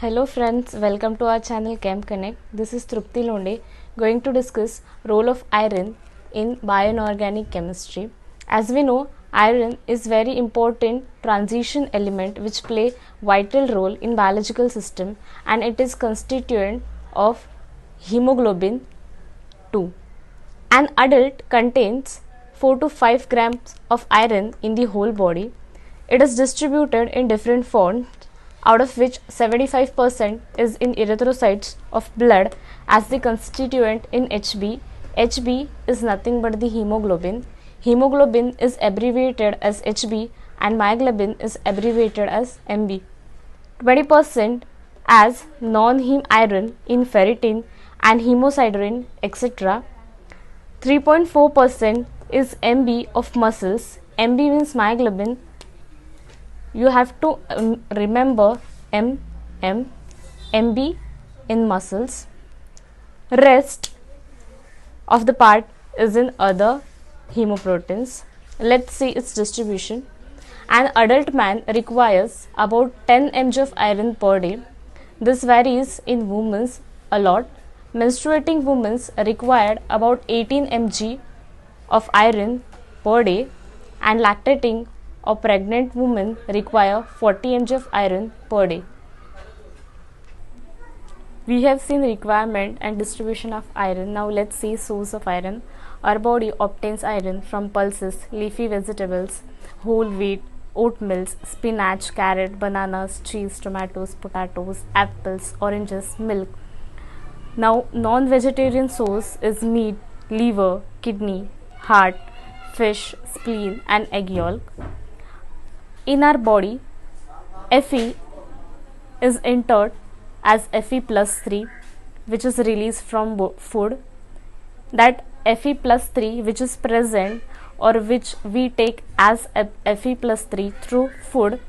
Hello friends, welcome to our channel Chem Connect. This is Trupti Londe going to discuss role of iron in bioinorganic chemistry. As we know, iron is very important transition element which play vital role in biological system, and it is constituent of hemoglobin 2. An adult contains 4 to 5 grams of iron in the whole body. It is distributed in different forms, out of which 75% is in erythrocytes of blood as the constituent in HB. HB is nothing but the hemoglobin. Hemoglobin is abbreviated as HB and myoglobin is abbreviated as MB. 20% as non-heme iron in ferritin and hemosiderin, etc. 3.4% is MB of muscles. MB means myoglobin. You have to remember MB in muscles. Rest of the part is in other hemoproteins. Let's see its distribution. An adult man requires about 10 mg of iron per day. This varies in women a lot. Menstruating women required about 18 mg of iron per day, and lactating or pregnant women require 40 mg of iron per day. We have seen requirement and distribution of iron. Now let's see source of iron. Our body obtains iron from pulses, leafy vegetables, whole wheat, oatmeal, spinach, carrot, bananas, cheese, tomatoes, potatoes, apples, oranges, milk. Now non-vegetarian source is meat, liver, kidney, heart, fish, spleen and egg yolk. In our body, Fe is entered as Fe plus 3, which is released from food. That Fe plus 3 which is present or which we take as Fe plus 3 through food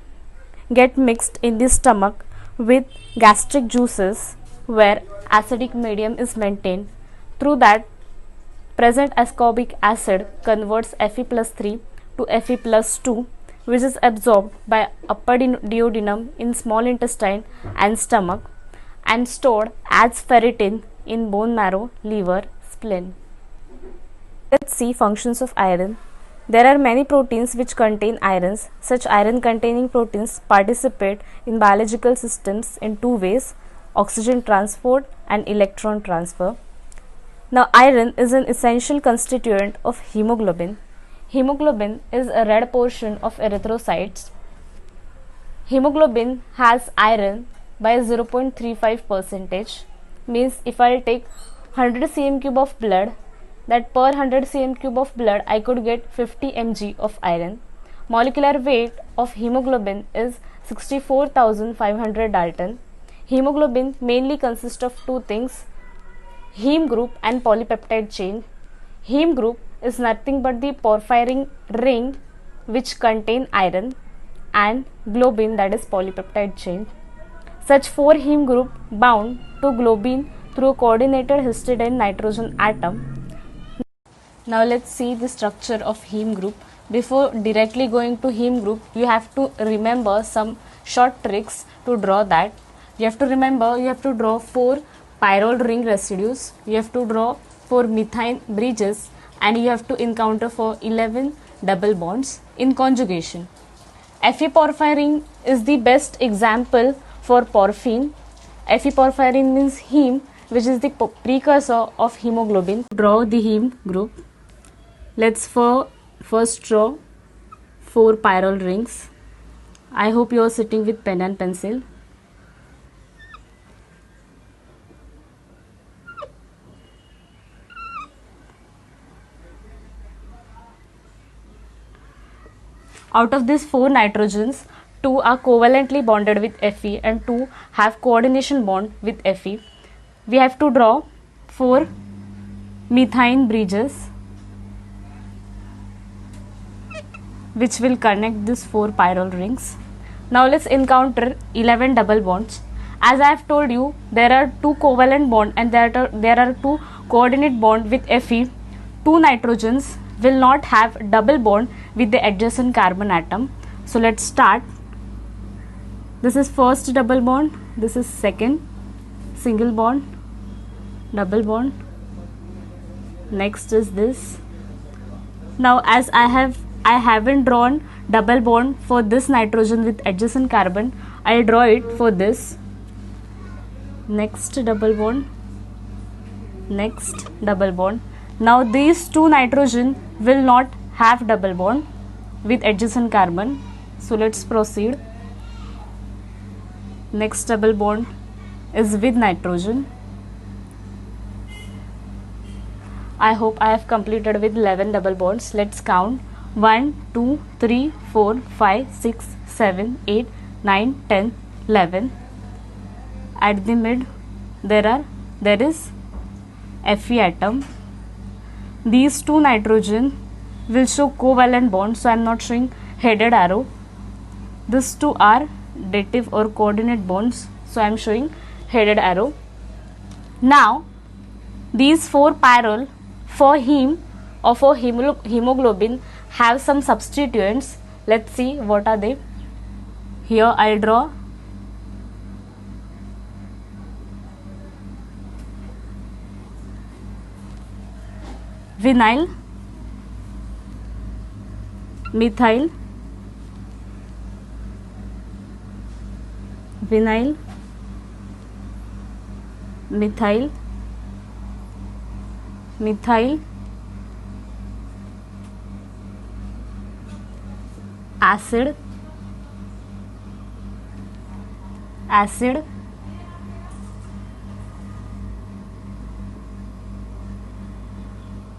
get mixed in the stomach with gastric juices where acidic medium is maintained. Through that, present ascorbic acid converts Fe plus 3 to Fe plus 2, which is absorbed by upper duodenum in small intestine and stomach and stored as ferritin in bone marrow, liver, spleen. Let's see functions of iron. There are many proteins which contain irons. Such iron containing proteins participate in biological systems in two ways: oxygen transport and electron transfer. Now iron is an essential constituent of hemoglobin. Hemoglobin is a red portion of erythrocytes. Hemoglobin has iron by 0.35%. Means if I take 100 cm cube of blood, that per 100 cm cube of blood I could get 50 mg of iron. Molecular weight of hemoglobin is 64,500 Dalton. Hemoglobin mainly consists of two things: heme group and polypeptide chain. Heme group is nothing but the porphyrin ring which contain iron, and globin, that is polypeptide chain. Such four heme group bound to globin through a coordinated histidine nitrogen atom. Now let's see the structure of heme group. Before directly going to heme group, you have to remember some short tricks to draw that. You have to remember, you have to draw 4 pyrrole ring residues, you have to draw 4 methane bridges, and you have to encounter for 11 double bonds in conjugation. Fe porphyrin is the best example for porphine. Fe porphyrin means heme, which is the precursor of hemoglobin. Draw the heme group. Let's first draw 4 pyrrole rings. I hope you are sitting with pen and pencil. Out of these 4 nitrogens, 2 are covalently bonded with Fe and 2 have coordination bond with Fe. We have to draw 4 methane bridges which will connect these 4 pyrrole rings. Now let's encounter 11 double bonds. As I have told you, there are 2 covalent bond and there are 2 coordinate bond with Fe. 2 nitrogens will not have double bond with the adjacent carbon atom. So let's start. This is first double bond, this is second single bond, double bond. Next is this. Now as I haven't drawn double bond for this nitrogen with adjacent carbon, I'll draw it for this. Next double bond, next double bond. Now these two nitrogen will not have double bond with adjacent carbon, so let's proceed. Next double bond is with nitrogen. I hope I have completed with 11 double bonds. Let's count. 1 2 3 4 5 6 7 8 9 10 11. At the mid there is Fe atom. These two nitrogen will show covalent bond, so I am not showing headed arrow. These two are dative or coordinate bonds, so I am showing headed arrow. Now these four pyrrole for heme or for hemoglobin have some substituents. Let's see what are they. Here I'll draw vinyl, methyl, vinyl, methyl, methyl, acid, acid,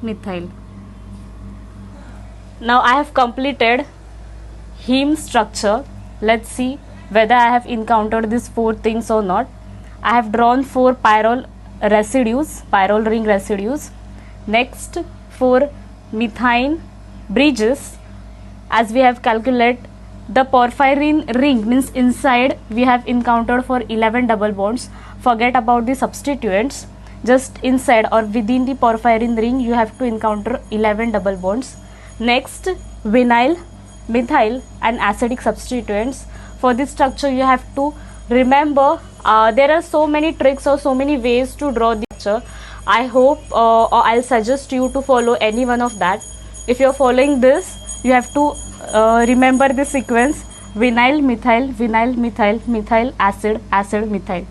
methyl. Now I have completed heme structure. Let's see whether I have encountered these four things or not. I have drawn four pyrrole residues, pyrrole ring residues. Next, four methine bridges. As we have calculated, the porphyrin ring means inside we have encountered for 11 double bonds. Forget about the substituents. Just inside or within the porphyrin ring you have to encounter 11 double bonds. Next, vinyl, methyl and acidic substituents. For this structure you have to remember there are so many tricks or so many ways to draw the structure. I hope or I'll suggest you to follow any one of that. If you're following this, you have to remember the sequence: vinyl, methyl, vinyl, methyl, methyl, acid, acid, methyl.